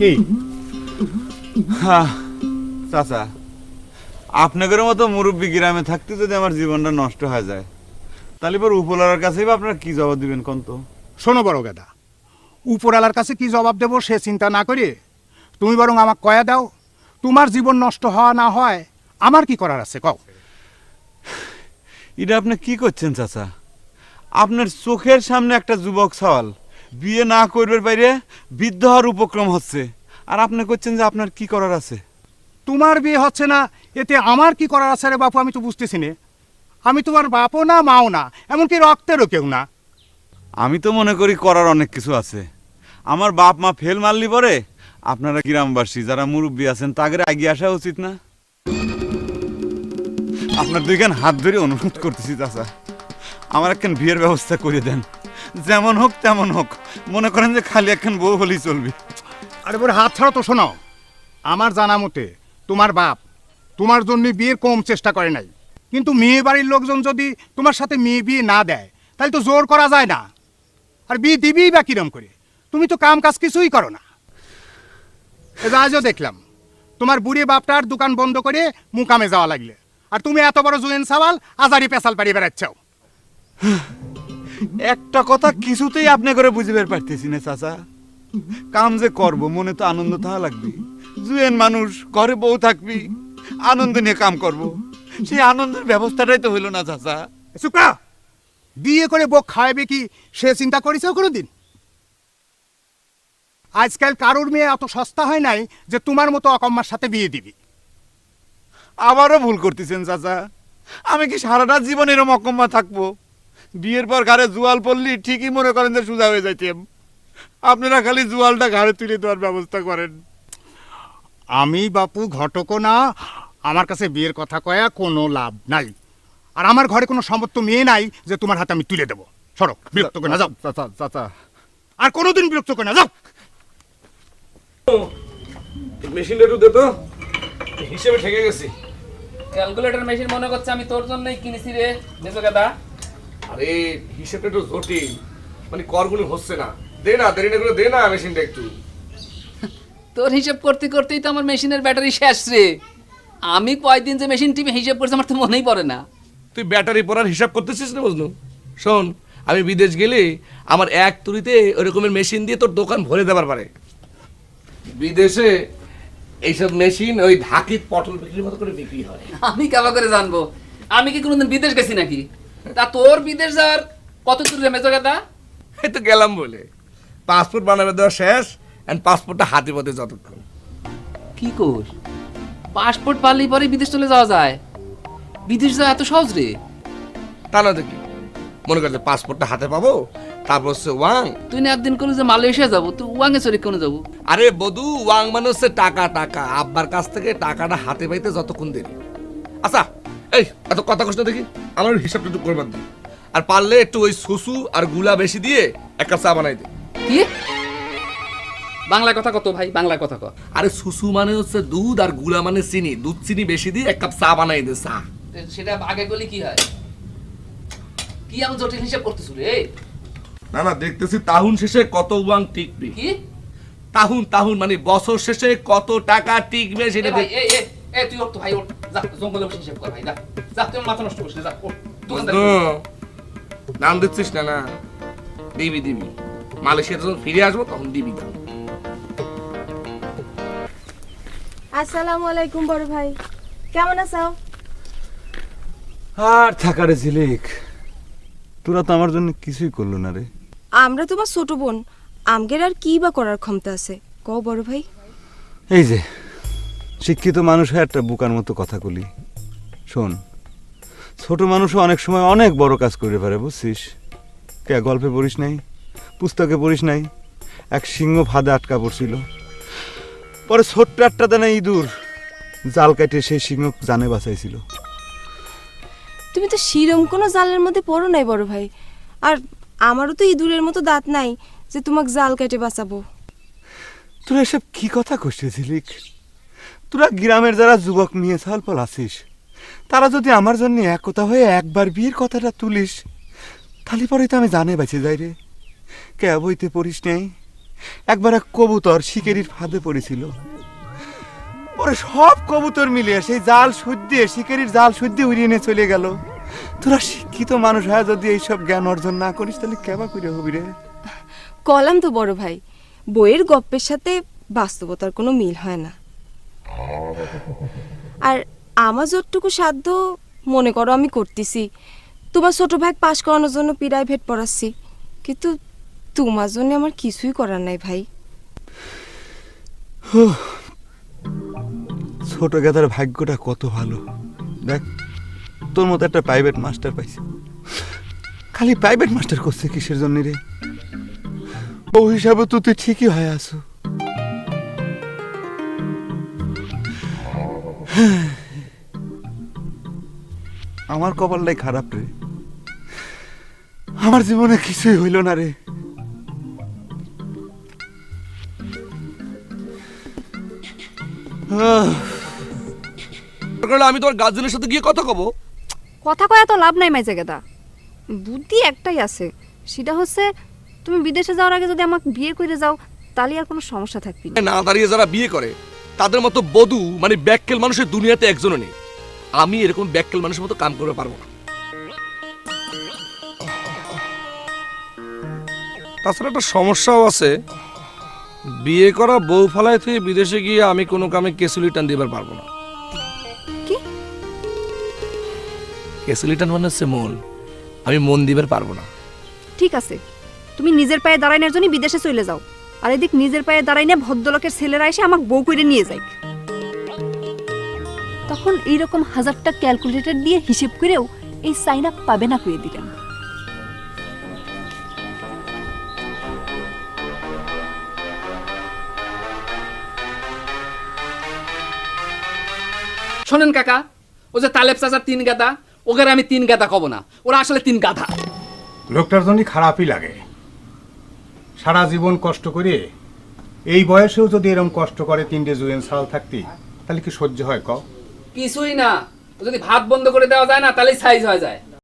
কি হ্যাঁ চাচা, আপনাদের মতো মুরব্বী গ্রামে থাকতে যদি আমার জীবনটা নষ্ট হয়ে যায়, তাহলে পর উপলার কাছেই বা আপনারা কি জবাব দিবেন কোন তো? শোনো বড় গেদা, উপরওয়ালার কাছে কি জবাব দেবো সে চিন্তা না করে তুমি বরং আমাকে কয়া দাও, তোমার জীবন নষ্ট হওয়া না হয় আমার কি করার আছে কও। এটা আপনি কি করছেন চাচা? আপনার চোখের সামনে একটা যুবক সওয়াল বিয়ে না করবার বাইরে বৃদ্ধ হওয়ার উপক্রম হচ্ছে, আর আপনি করছেন যে আপনার কি করার আছে? তোমার বিয়ে হচ্ছে না এতে আমার কি করার আছে রে বাপু, আমি তো বুঝতেছি না। আমি তোমার বাপও না মাও না, এমনকি রক্তেরও কেউ না। আমি তো মনে করি করার অনেক কিছু আছে। আমার বাপ মা ফেল মারলি পরে আপনারা গ্রামবাসী যারা মুরব্বী আছেন তাদের এগিয়ে আসা উচিত না? আপনার দুইখান হাত ধরে অনুরোধ করতেছি চাচা, আমার একখান বিয়ের ব্যবস্থা করে দেন। যেমন হোক তেমন হোক, মনে করেন যে খালি একখান বউ হলেই চলবে। আরে বড় হাত ছাড়া তো শোনো, আমার জানা মতে তোমার বাপ তোমার জন্য বিয়ের কম চেষ্টা করে নাই, কিন্তু মেয়ে বাড়ির লোকজন যদি তোমার সাথে মেয়ে বিয়ে না দেয় তাহলে তো জোর করা যায় না। আর বিয়ে দিবিই বা কিরম করে? তুমি তো কাম কাজ কিছুই করো না। আজও দেখলাম তোমার বুড়ি বাপটার দোকান বন্ধ করে মুকামে যাওয়া লাগলে, আর তুমি এত বড় জুয়েন সাওয়াল আজারি পেশাল পাড়ি বেড়াচ্ছাও। একটা কথা কিছুতেই আপনি করে বুঝিবার পারতেছি না চাচা। কাম যে করব মনে তো আনন্দ থাকা লাগবে। জুয়েন মানুষ, ঘরে বউ থাকবি, আনন্দ নিয়ে কাম করব, সেই আনন্দের ব্যবস্থাটাই তো হইল না চাচা। সুকা, বিয়ে করে বউ খাওয়াবে কি সে চিন্তা করেছ কোনোদিন? আজকাল কারোর মেয়ে এত সস্তা হয় নাই যে তোমার মতো অকম্মার সাথে বিয়ে দিবি। আবারও ভুল করতেছেন চাচা। আমি কি সারাটা জীবন এরকম অকম্মা থাকবো? বিয়ের পর ঘরে জুয়াল পড়লি ঠিকই মনে করেন যে সোজা হয়ে যাইতেম। আপনারা খালি জুয়ালটা ঘাড়ে তুলে দেওয়ার ব্যবস্থা করেন। আমি বাপু ঘটকও না, আমার কাছে বিয়ের কথা কয়া কোনো লাভ নাই। আর আমার ঘরে কোনো সমর্থ মেয়ে নাই যে তোমার হাতে আমি তুলে দেবো। সরো, বিরক্ত করে না যাও। চাচা চাচা, আর কোনোদিন বিরক্ত করে না যাও। মেশিনটা একটু দে তো, হিসেবে ঠেকে গেছি। ক্যালকুলেটর মেশিন মনে করছে আমি তোর জন্যই কিনেছি রে মেজো গাদা। আরে হিসেবটা একটু জটিল, মানে করগুলো হচ্ছে না। দে না, দেরি না করে দে না মেশিনটা একটু। তোর হিসাব করতে করতেই তো আমার মেশিনের ব্যাটারি শেষ রে। আমি কয়দিন যে মেশিন টিপে হিসাব করছি আমার তো মনেই পড়ে না। তুই ব্যাটারি পড়ার হিসাব করতেছিস না বুঝলো? শোন, আমি বিদেশ গেলে আমার এক তুড়িতে ওই রকমের মেশিন দিয়ে তোর দোকান ভরে দেবার পারে। বিদেশে এইসব মেশিন ওই ঢাকির পটল বিক্রির মতো করে বিক্রি হয়। আমি কেমন করে জানবো? আমি কি কোনোদিন বিদেশ গেছি নাকি? তা তোর বিদেশ যাওয়ার কত দূর রে মেজো গাদা? এই তো গেলাম বলে পাসপোর্ট বানাবে দেওয়া শেষ, এন্ড পাসপোর্টটা হাতে পথে যতক্ষণ। কি কোস? পাসপোর্ট পারলেই পরে বিদেশ চলে যাওয়া যায়? বিদেশ যাওয়া এত সহজ রে? তা না দেখি, মনে করছে পাসপোর্টটা হাতে পাবো, তারপর হচ্ছে ওয়াং। তুই না একদিন করলি যে মালয়েশিয়া যাবো, তুই ওয়াঙে চড়ে কেন যাবো? আরে বধু, ওয়াং মানে হচ্ছে টাকা। টাকা আব্বার কাছ থেকে টাকাটা হাতে পাইতে যতক্ষণ দেরি। আচ্ছা এই এত কথা কষ্ট দেখি, আমার হিসাবটা একটু করবার দিই। আর পারলে একটু ওই সুসু আর গুলা বেশি দিয়ে এক কাপ চা বানাই দে। কি বাংলা কথা কত ভাই? বাংলা কথা কত? আরে সুসু মানে হচ্ছে দুধ আর গুলা মানে চিনি। দুধ চিনি বেশি দিয়ে এক কাপ চা বানাই দে। চা সেটা আগে বলি কি হয়? কি এমন জটিল হিসাব করতেছ রে? না না, দেখতেছি তাহুন শেষে কত ওয়াং টিকবে। কি তাহুন তাহুন মানে বছর শেষে কত টাকা টিকবে সেটা ভাই? তুই ওঠ তো ভাই, ওঠ যা, জঙ্গলে বসে হিসাব কর ভাই, যা যা, তুই মাথা নষ্ট করিস না, যা ওঠ। দোকানদার নাম দিচ্ছিস না? না দিবি দিবি, মালয়েশিয়া যখন ফিরে আসবো তখন দিবি দাম। আসসালামু আলাইকুম বড় ভাই, কেমন আছো? আর থাকারে ঝিলিক, তোরা তো আমার জন্য কিছুই করলো না রে। আমরা তোমার ছোট বোন, আমগের আর কি বা করার ক্ষমতা আছে কও বড় ভাই? এই যে শিক্ষিত মানুষ হয়ে একটা বুকার মতো কথা কলি। শোন, ছোট মানুষও অনেক সময় অনেক বড় কাজ করে পারে, বুঝছিস? কে গল্পে পড়িস নাই, পুস্তকে পড়িস নাই? এক সিংহ ফাঁদে আটকা পড়ছিল, পরে ছোট্ট একটা দানা ইঁদুর জাল কাটে সেই সিংহ জানে বাঁচাইছিল। তুমি তো শিরম কোনো জালের মধ্যে পড়ো নাই বড় ভাই, আর আমারও তো ইঁদুরের মতো দাঁত নাই যে তোমাকে জাল কেটে বাঁচাবো। তোরা এসব কি কথা কষেছিলিক? তোরা গ্রামের যারা যুবক নিয়ে সালপল আছিস, তারা যদি আমার জন্য একতা হয়ে একবার বিয়ের কথাটা তুলিস, তাহলে পরে তো আমি জানে বেঁচে যাই রে। কে বইতে পড়িস নাই, একবার এক কবুতর শিকারির ফাঁদে পড়েছিল। ওরে সব কবুতর মিলে সেই জাল সদ্যে শিকারির জাল সদ্যে উড়িয়ে নিয়ে চলে গেল। তোরা শিক্ষিত মানুষ হয় যদি এইসব জ্ঞান অর্জন না করিস তাহলে কেবা করে হবি রে? কলাম তো বড় ভাই, বইয়ের গপ্পের সাথে বাস্তবতার কোনো মিল হয় না। আর আমার যতটুকু সাধ্য মনে করো আমি করতেছি। তোমার ছোট ভাই পাশ করানোর জন্য প্রাইভেট পড়াচ্ছি, কিন্তু তোমার জন্য আমার কিছুই করার নাই ভাই। ছোট গেদার ভাগ্যটা কত ভালো, দেখ তোর মতো একটা প্রাইভেট মাস্টার পাইছে। খালি প্রাইভেট মাস্টার করছে কিসের জন্য রে? ও হিসাবে তো তুই ঠিকই হয়ে আছো। আমার কপালটাই খারাপ রে, আমার জীবনে কিছুই হইল না রে। আমি তোমার গার্জেনের সাথে গিয়ে কথা কব। কথা কয়া তো লাভ নাই মাইজে গেদা, বুদ্ধি একটাই আছে, সেটা হচ্ছে তুমি বিদেশে যাওয়ার আগে যদি আমাকে বিয়ে করে যাও তাহলে আর কোনো সমস্যা থাকবে না। না দাঁড়িয়ে যারা বিয়ে করে তাদের মতো বধূ মানে ব্যাককেল মানুষের দুনিয়াতে একজনও নেই। আমি এরকম ব্যাককেল মানুষের মতো কাম করতে পারবো না। তাছাড়া একটা সমস্যাও আছে, বিয়ে করা বউ ফালায় থেকে বিদেশে গিয়ে আমি কোনো কামে কেসুলি টান দিবার পারবো না। কি কেসুলি টান মানে হচ্ছে মন, আমি মন দিবার পারবো না। ঠিক আছে, তুমি নিজের পায়ে দাঁড়ানোর জন্য বিদেশে চলে যাও, আর এদিক নিজের পায়ে দাঁড়াইনে ভদ্রলোকের ছেলেরা এসে আমাকে বউ করে নিয়ে যায়। তখন এইরকম হাজারটা ক্যালকুলেটর দিয়ে হিসেব করেও এই সাইন আপ পাবে না করে দিলেন। শোনেন কাকা, ও যে তালেব চাচার 3 গাদা, ওকে আমি 3 গাদা কব না, ওরা আসলে 3 গাধা। লোকটার জন্য খারাপই লাগে। সারা জীবন কষ্ট করে এই বয়সেও যদি এরকম কষ্ট করে 3টে জুয়েন সাল থাকতি, তাহলে কি সহ্য হয়? ক কিছুই না, ও যদি ভাত বন্ধ করে দেওয়া যায় না তাহলেই সাইজ হয়ে যায়।